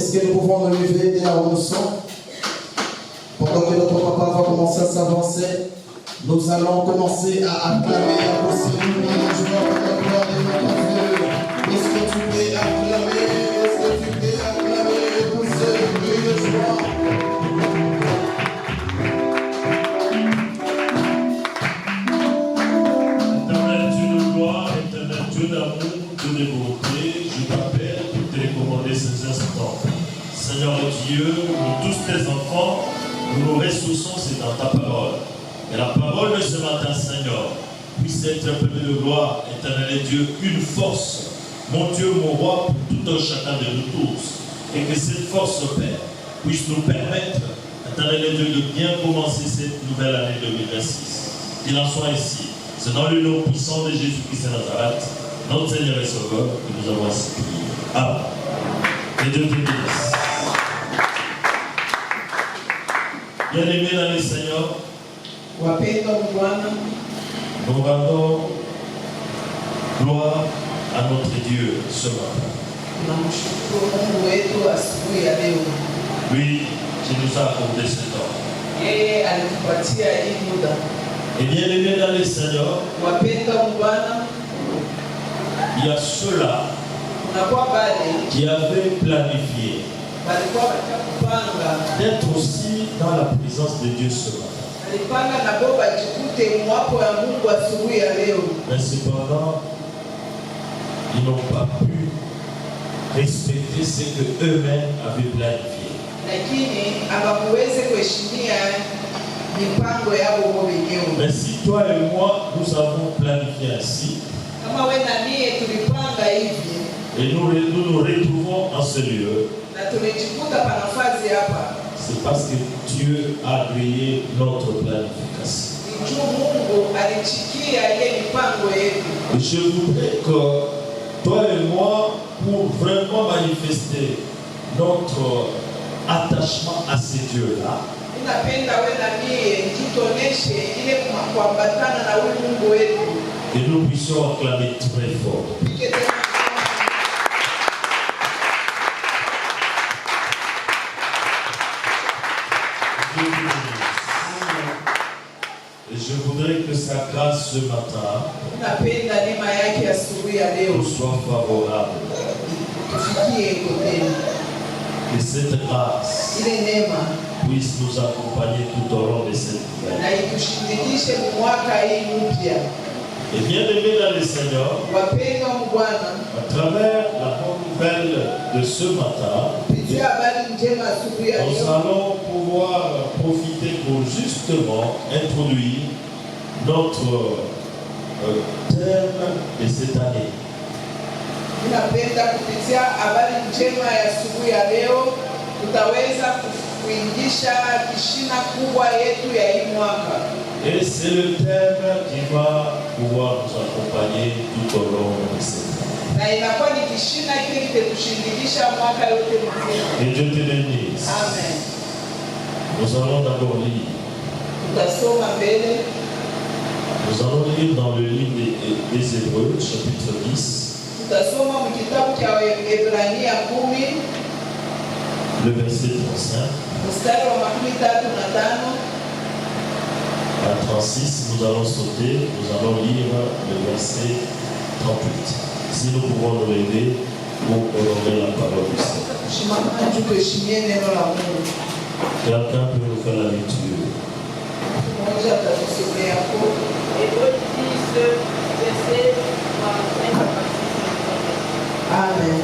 Est-ce que nous pouvons nous lever et la leçon? Pendant que notre papa va commencer à s'avancer, nous allons commencer à acclamer la possibilité de joie pour la gloire de notre Dieu. Est-ce que tu peux acclamer? Est-ce que tu peux acclamer pour ce bruit de joie? Éternel Dieu de gloire, éternel Dieu d'amour, Dieu de bonté, je t'appelle pour te recommander ces instants. Seigneur Dieu, nous tous tes enfants, nous nous ressourçons, c'est dans ta parole. Et la parole de ce matin, Seigneur, puisse être appelée de gloire, éternel Dieu, une force, mon Dieu, mon roi, pour tout un chacun de nous tous. Et que cette force, Père, puisse nous permettre, éternel Dieu, de bien commencer cette nouvelle année 2026. Qu'il en soit ainsi. C'est dans le nom puissant de Jésus-Christ de Nazareth, notre Seigneur et Sauveur, que nous avons ainsi prié. Amen. Que Dieu te bénisse. Bien-aimés dans le Seigneur, nous rendons gloire à notre Dieu ce matin. Lui qui nous a accordé ce temps. Et bien-aimés dans le Seigneur, il y a ceux-là qui avaient planifié d'être aussi dans la présence de Dieu ce matin. Mais cependant, ils n'ont pas pu respecter ce qu'eux-mêmes avaient planifié. Mais si toi et moi, nous avons planifié ainsi, et nous nous retrouvons en ce lieu, c'est parce que Dieu a agréé notre planification. Et je voudrais que toi et moi, pour vraiment manifester notre attachement à ces dieux-là, que nous puissions acclamer très fort. Et je voudrais que sa grâce ce matin nous soit favorable. Que cette grâce puisse nous accompagner tout au long de cette nouvelle. Et bien aimé dans le Seigneur, à travers la bonne nouvelle de ce matin, nous allons pouvoir profiter pour justement introduire notre thème de cette année. Et c'est le thème qui va pouvoir nous accompagner tout au long de cette année. Et Dieu te bénisse. Amen. Nous allons d'abord lire. Nous allons lire dans le livre des Hébreux, chapitre 10. Le verset 35. À 36, nous allons sauter, nous allons lire le verset 38. Si nous pouvons nous lever pour honorer la parole du Seigneur. Quelqu'un peut nous faire la lecture. Hébreux 10, verset 35. Amen.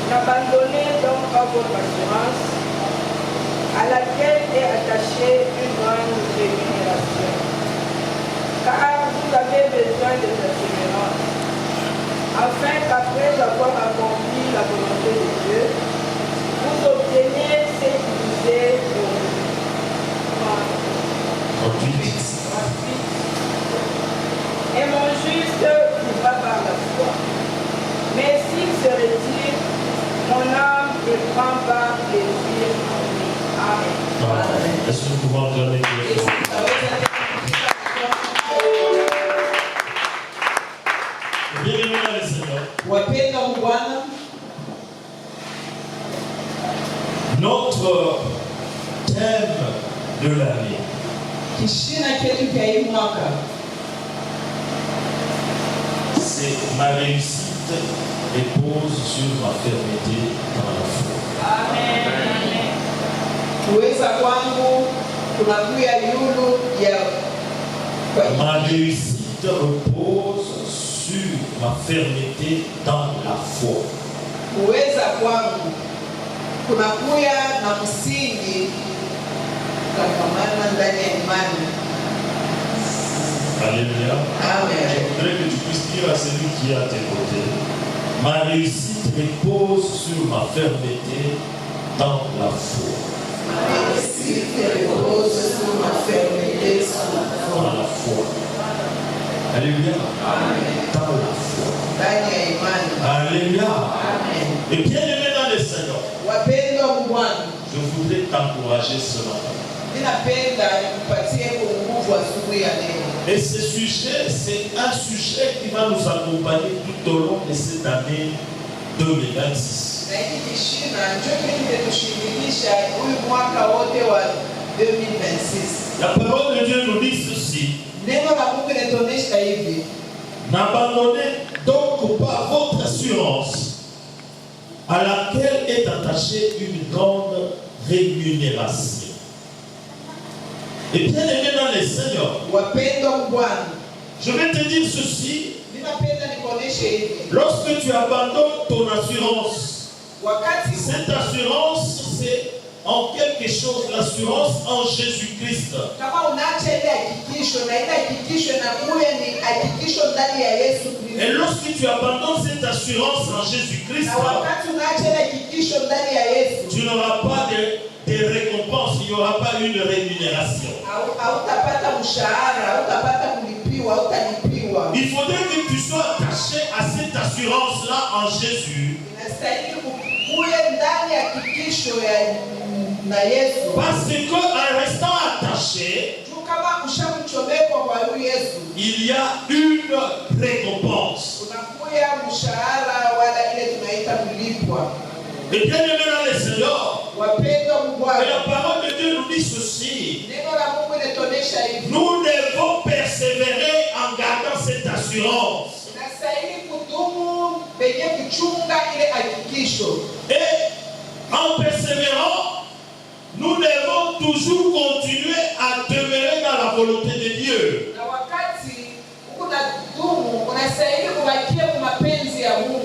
N'abandonnez donc pas votre assurance, à laquelle est attachée une grande rémunération. Car vous avez besoin de persévérance, afin qu'après avoir accompli la volonté de Dieu, vous obteniez ce qui vous est promis. Et mon juste vivra par la foi. Mais s'il se retire, mon âme ne prend pas plaisir en lui. Amen. Amen. Est-ce que nous pouvons acclamer Dieu? Bien-aimés dans le Seigneur, Notre thème de l'année, Kishina chetu cha hii mwaka c'est ma réussite repose sur ma fermeté dans la foi. Amen. Kuweza kwangu kunakuya yulu ya Ma réussite repose sur ma fermeté dans la foi. kuweza kwangu kunakuya na msingi kakamana ndani ya imani. Alléluia. Amen. Je voudrais que tu puisses dire à celui qui est à tes côtés, ma réussite repose sur ma fermeté dans la foi. Dans la foi. Alléluia. Dans la foi. Alléluia. Et bien aimé dans le Seigneur, je voudrais t'encourager ce matin. Et ce sujet, c'est un sujet qui va nous accompagner tout au long de cette année 2026. La parole de Dieu nous dit ceci. N'abandonnez donc pas votre assurance à laquelle est attachée une grande rémunération. Et bien aimé dans les Seigneurs, je vais te dire ceci. Lorsque tu abandonnes ton assurance, cette assurance c'est en quelque chose l'assurance en Jésus-Christ. Et lorsque tu abandonnes cette assurance en Jésus-Christ, tu n'auras pas de récompense, il n'y aura pas une rémunération. Il faudrait que tu sois attaché à cette assurance-là en Jésus. Parce qu'en restant attaché, il y a une récompense. Et bien aimé dans le Seigneur, et la parole de Dieu nous dit ceci. Nous devons persévérer en gardant cette assurance. Et en persévérant, nous devons toujours continuer à demeurer dans la volonté de Dieu.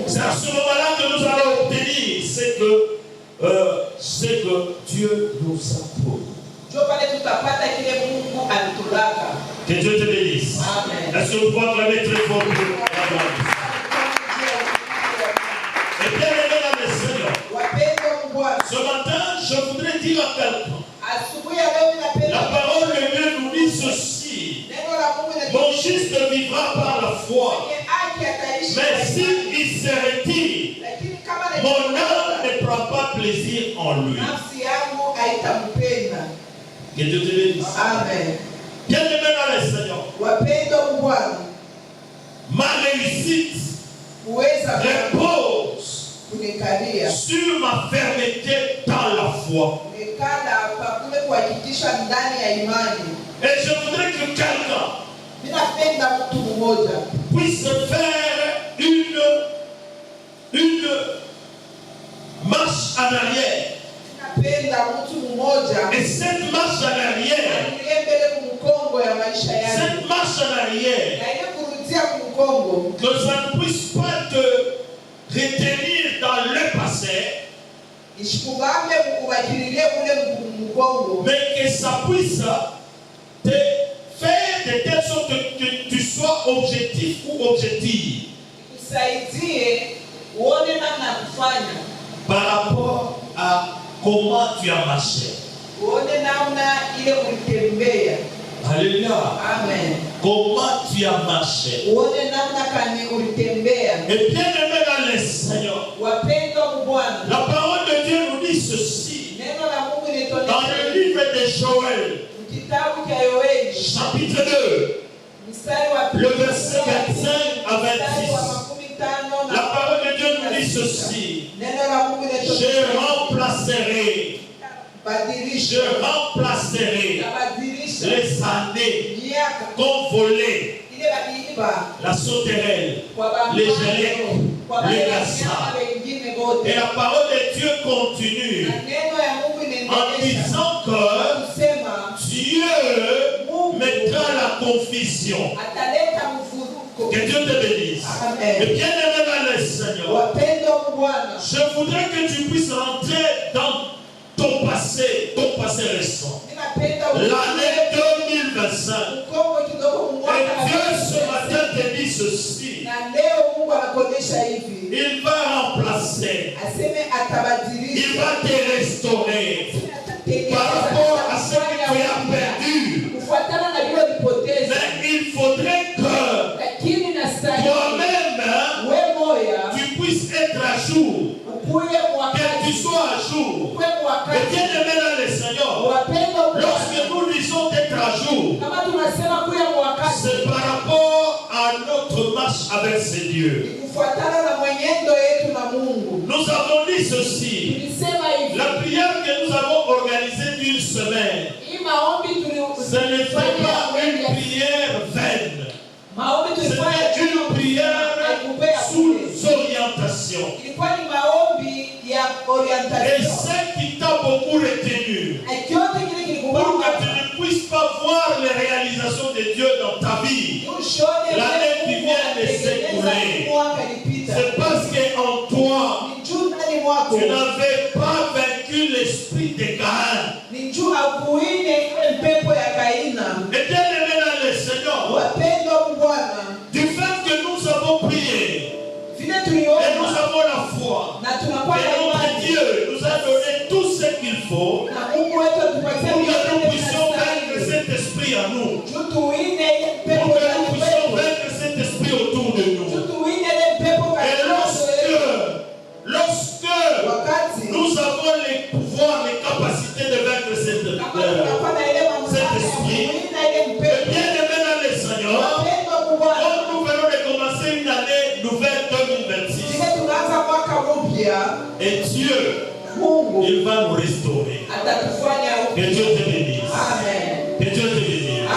C'est à ce moment-là que nous allons obtenir ce que Dieu nous a promis. Que Dieu te bénisse. Est-ce que vous pouvez acclamer très fort pour la Et bien aimé dans le Seigneur, ce matin, je voudrais dire à quelqu'un, la parole de Dieu nous dit ceci. Mon juste vivra par la foi. Mais s'il se retire, mon âme ne prend pas plaisir en lui. Que Dieu te bénisse. Amen. Bien aimé dans le Seigneur, ma réussite repose sur ma fermeté dans la foi. Et je voudrais que quelqu'un puisse faire une marche en arrière. Et cette marche en arrière, que ça ne puisse pas te retenir dans le passé, mais que ça puisse te faire de telle sorte que tu sois objectif ou objectif par rapport à comment tu as marché. Alléluia. Amen. Comment tu as marché. Et bien aimé dans le Seigneur, la parole de Dieu nous dit ceci. Dans le livre de Joël, chapitre 2, le verset 25 à 26. La parole de Dieu nous dit ceci. Je remplacerai Je remplacerai les années qu'on volait, la sauterelle, les gélecs, les gassas. Et la parole de Dieu continue en disant que Dieu mettra la confusion. Que Dieu te bénisse. Et bien aimé dans le Seigneur, je voudrais que tu puisses rentrer dans ton passé récent. L'année 2025. Et Dieu ce matin te dit ceci. Il va remplacer. Il va te restaurer. Par rapport à ce que tu as perdu. Mais il faudrait que toi-même tu puisses être à jour. Que tu sois à jour. Et bien aimé dans le Seigneur, lorsque nous disons d'être à jour, c'est par rapport à notre marche avec ce Dieu. Nous avons dit ceci. La prière que nous avons organisée d'une semaine, ce n'est pas une prière vaine. C'est une prière sous orientation. Et ce qui t'a beaucoup retenu, pour que tu ne puisses pas voir les réalisations de Dieu dans ta vie, l'année qui vient de s'écouler, c'est parce qu'en toi, tu n'avais pas vaincu l'esprit de Caïn. Et bien aimé dans le Seigneur, du fait que nous avons prié, et nous avons la foi, et notre Dieu nous a donné tout ce qu'il faut pour que nous puissions vaincre cet esprit à nous, pour que nous puissions vaincre cet esprit autour de nous. Et lorsque nous avons les pouvoirs, les capacités de vaincre cet esprit, et bien aimé dans le Seigneur, comme nous venons de commencer une année nouvelle 2026, et Dieu, il va nous restaurer. Que Dieu te bénisse. Que Dieu te bénisse.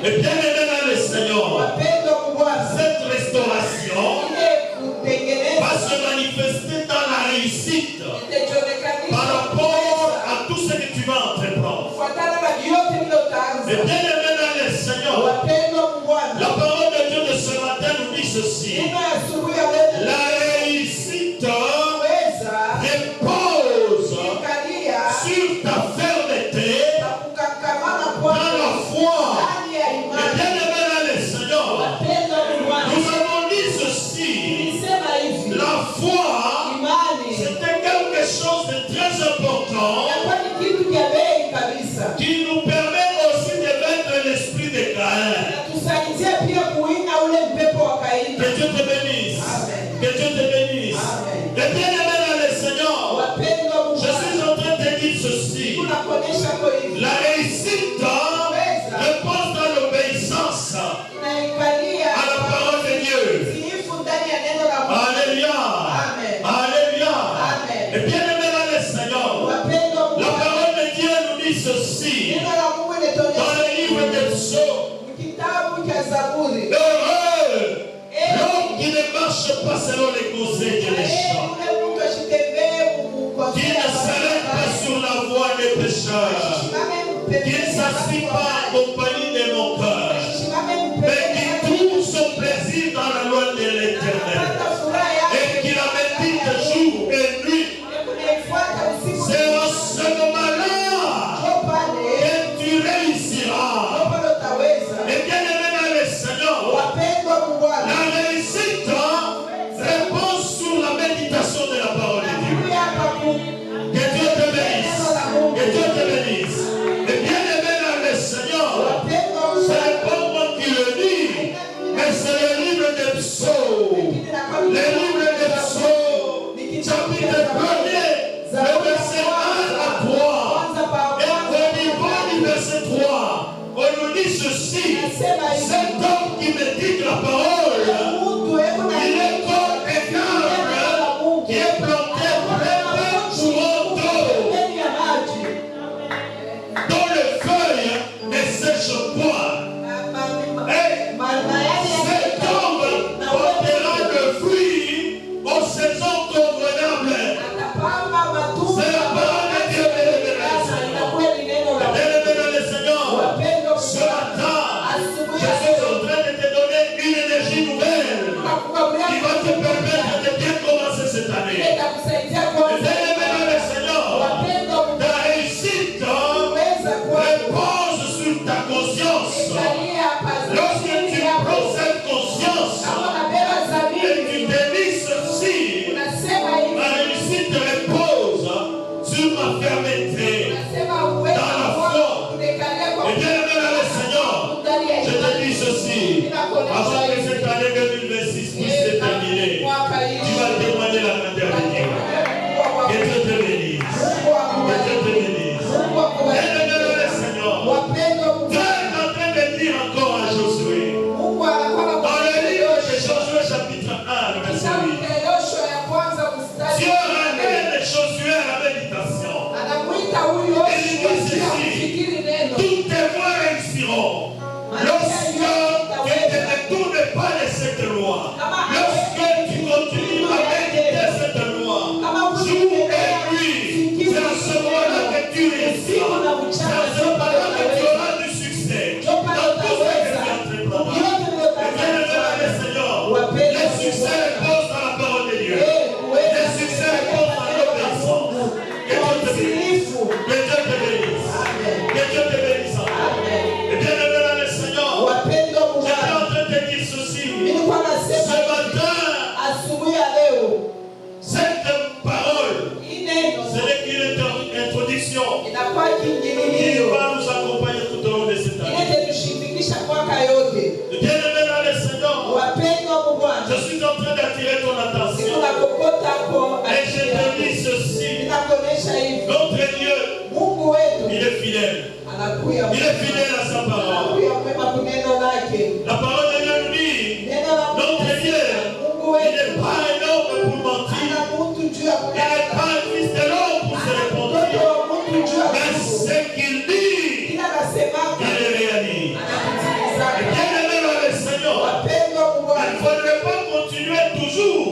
Et bien aimé dans le Seigneur, cette restauration va se manifester dans la réussite par rapport à tout ce que tu vas entreprendre. Et bien aimé dans le Seigneur, la parole de Dieu de ce matin nous dit ceci. La réussite repose sur ta fermeté dans la foi. Et bien aimé dans le Seigneur, nous avons dit ceci. La foi, c'était quelque chose de très important qui nous permet aussi de vaincre l'esprit de Caïn. Que Dieu te bénisse. Que Dieu te bénisse. Et bien aimé dans le Seigneur, je suis en train de dire ceci. La réussite repose dans l'obéissance à la parole de Dieu. Alléluia. Alléluia. Et bien aimé dans le Seigneur, la parole de Dieu nous dit ceci dans le livre des psaumes. Heureux l'homme qui ne marche pas selon les conseils des méchants, qui ne s'arrête pas sur la voie des pécheurs, qui ne s'assit pas en compagnie des moqueurs, mais qui trouve son plaisir dans la loi de l'Éternel et qui la médite jour et nuit. C'est en ce moment-là que tu réussiras. Et bien aimé dans le Seigneur, la réussite repose sur la méditation de la parole de Dieu. Que Dieu te bénisse. Que Dieu te bénisse. Et bien aimé dans le Seigneur, utiifu. Que Dieu te bénisse. Amen. Que Dieu te bénisse. Amen. Et bien aimé dans le Seigneur, Wapendwa mu j'étais Bwana, en train de te dire ceci. nilikuwa Ce nasema matin, asubuhi ya leo, cette parole, hii neno ce n'est qu'une introduction inakuwa qui kiingililio va nous accompagner tout au long de cette année. inayotushirikisha mwaka yote. Bien aimé dans le Seigneur, Wapendwa mu Bwana, je suis en train d'attirer ton attention. tunakokota hapo Et je te dis ceci. ninakuonesha hivi, Notre Dieu, Mungu wetu il est fidèle. anakuya Il est fidèle à sa parole. anakuya mwema kwa neno lake. La parole de Dieu nous dit, Neno la notre Dieu, Mungu il wetu n'est pas un homme pour mentir. ana mtu juu ya Il n'est kulala, pas un fils de l'homme pour se ana répondre. mtoto wa mtu juu ya Mais Mungu. ce qu'il dit, Kila anasemaka il le réalise. Et anakutimizaka. bien aimé dans le Seigneur, Wapendwa mu il ne Bwana, faudrait pas continuer toujours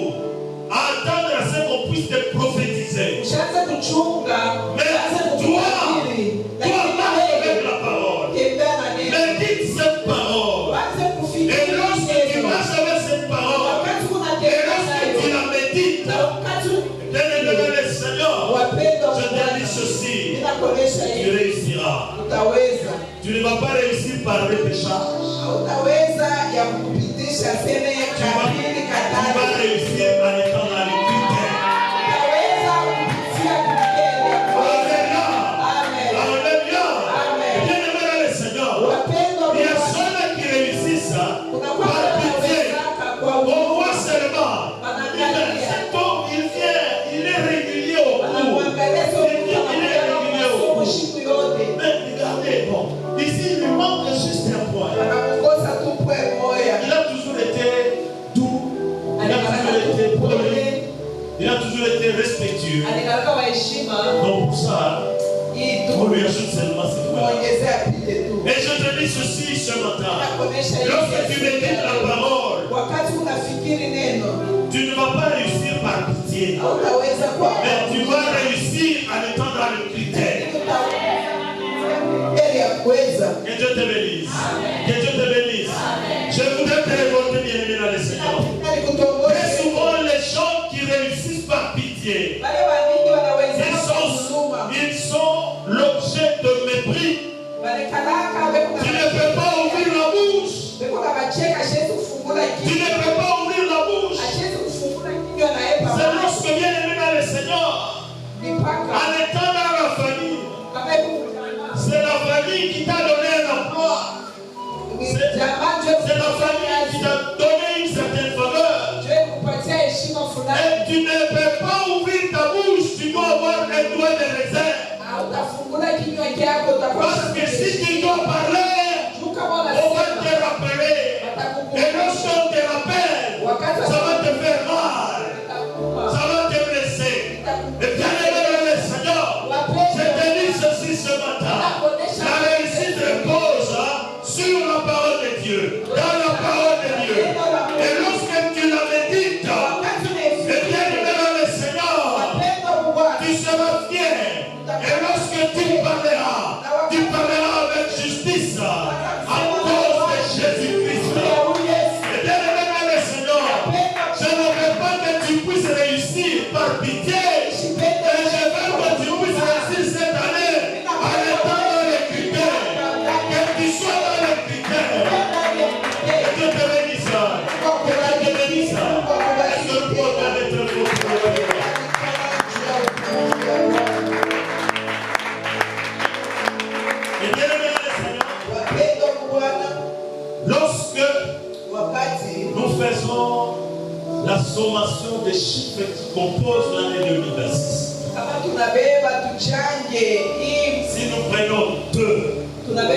à attendre à ce qu'on puisse te prophétiser. ushaanza kuchunga, Mais ushaanza toi, kutabiri, toi lakini marche avec wewe la parole. tembea na neno. Médite cette parole. Uanze Et kufikiri lorsque tu neno. marches avec cette parole, Wakati et unatembea lorsque tu nayo, la médites, na wakati bien aimé dans le Seigneur, wapendwa je mu te Bwana, dis ceci, ninakuonesha tu hivi, réussiras. utaweza. Tu ne vas pas réussir par repêchage. Hautaweza ya kupitisha seme Tu vas katali. réussir en étant dans les critères. Utaweza kupitia kipele. Alléluia. Amen. Alléluia. Amen. Bien aimé dans le Seigneur, Wapendwa il y a mu Bwana, ceux qui réussissent kuna par watu pitié. wanawezaka kwa On Mungu. voit seulement, cet homme, il vient, il est régulier au cours. Anamwangalia sio mtu Il est anakuja na régulier au masomo cours. siku yote. Mais regardez, bon, ici il lui manque juste un point. Anakukosa tu pwe moya. Il a toujours été doux, il a toujours été poli, il a toujours été respectueux. Alikalaka wa heshima Donc pour ça, hii on tu lui ajoute seulement cette point. muongezea pile tu. Et je te dis ceci ce matin. Nakuonesha hivi Lorsque tu siku médites ya la leo. parole, Wakati unafikiri neno, tu ne vas pas réussir par pitié, hautaweza kwa mais tu vas réussir en étant dans le critère. heri ya kuweza. Que Dieu te bénisse. Que Dieu te bénisse. Je voudrais te révolter, bien-aimé dans le Seigneur. Nani kutongoza? Très souvent, les gens qui réussissent par pitié, Wale wanini wanaweza ils sont l'objet de mépris. walekalaka Tu ne peux pas ouvrir la bouche. bekuka bacheka ashezi kufungula Tu ne kinywa, peux pas ouvrir la bouche. ashezi kufungula kinywa na yeye C'est pamoja lorsque bien-aimé dans le Seigneur, mipaka en étant dans la famille, kama hebu c'est la famille qui t'a donné un emploi. jamaa C'est la famille qui t'a donné une certaine faveur. je kupatia heshima fulani, Et tu ne peux pas ouvrir ta bouche, tu dois avoir un doigt de réserve. utafungula kinywa chako utakuwa Parce que si tu dois parler, juu kama on va unasema te rappeler. Et lorsqu'on te rappelle, ça va te faire mal. Ça va te blesser. Et bien aimé dans le Seigneur, je te dis ceci ce matin. La réussite repose sur la parole de Dieu. Dans la parole de Dieu. Et lorsque tu la médites, et bien aimé dans le Seigneur, tu seras fier. Et lorsque tu parleras avec justice à cause de Jésus-Christ. Et bien aimé dans le Seigneur, je ne veux pas que tu puisses réussir par pitié. Mais je veux que tu puisses réussir cette année en étant dans les critères. Que tu sois dans les critères. Que Dieu te bénisse. Que Dieu te bénisse. Est-ce que tu peux mettre le feu pour le Et bien aimé dans le Seigneur, wapendwa mu Bwana, lorsque wakati nous faisons la sommation des chiffres qui composent l'année 2026, kama tunabeba tuchanje hii si nous prenons 2, tunabeba